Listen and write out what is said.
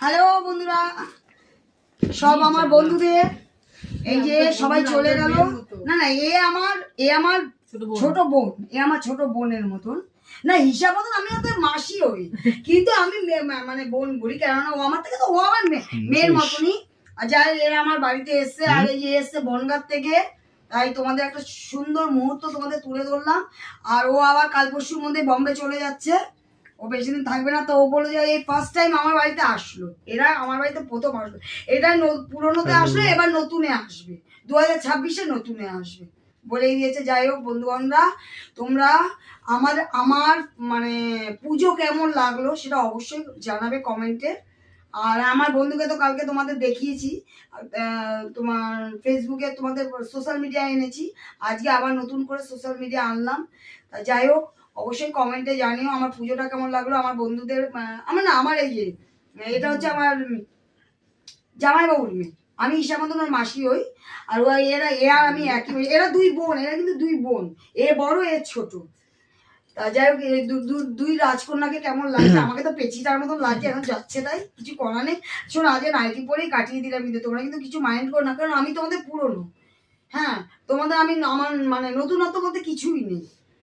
Hello বন্ধুরা, সব আমার বন্ধুদের এই যে সবাই চলে গেল। না না, এ আমার ছোট বোন, এ আমার ছোট বোনের মতন। না হিসাব মতন আমি ওদের মাসি হই, কিন্তু আমি মানে বোন বলি, কেননা ও আমার থেকে তো ও আমার মেয়ের মতনই। আর যাই এরা আমার বাড়িতে এসছে, আর এই যে এসছে বনগাঁ থেকে, তাই তোমাদের একটা সুন্দর মুহূর্ত তোমাদের তুলে ধরলাম। আর ও আবার কাল পরশুর মধ্যে বম্বে চলে যাচ্ছে, ও বেশি দিন থাকবে না। তো ও বলে যে এই ফার্স্ট টাইম আমার বাড়িতে আসলো, এরা আমার বাড়িতে প্রথম আসলো। এটা পুরোনোতে আসলো, এবার নতুনে আসবে, 2026-এ নতুনে আসবে বলেই দিয়েছে। যাই হোক বন্ধুগণরা, তোমরা আমার আমার মানে পুজো কেমন লাগলো সেটা অবশ্যই জানাবে কমেন্টে। আর আমার বন্ধুকে তো কালকে তোমাদের দেখিয়েছি, তোমার ফেসবুকে, তোমাদের সোশ্যাল মিডিয়ায় এনেছি, আজকে আবার নতুন করে সোশ্যাল মিডিয়া আনলাম। তা যাই হোক, অবশ্যই কমেন্টে জানিও আমার পুজোটা কেমন লাগলো। আমার বন্ধুদের আমার এই যে এটা হচ্ছে আমার জামাইবাবুর মেয়ে, আমি হিসাব মতন ওর মাসি হই। আর এরা আমি একই, এরা দুই বোন, এরা কিন্তু দুই বোন, এ বড় এ ছোট। তা যাই হোক, দুই রাজকন্যাকে কেমন লাগছে, আমাকে তো পেঁচিটার মতন লাগছে, এখন যাচ্ছে তাই, কিছু করা নেই। শোনো, আজকে নাইটি পরেই কাটিয়ে দিলাম, কিন্তু তোমরা কিন্তু কিছু মাইন্ড করো না, কারণ আমি তোমাদের পুরনো। হ্যাঁ, তোমাদের আমি আমার মানে নতুনত্ব বলতে কিছুই নেই।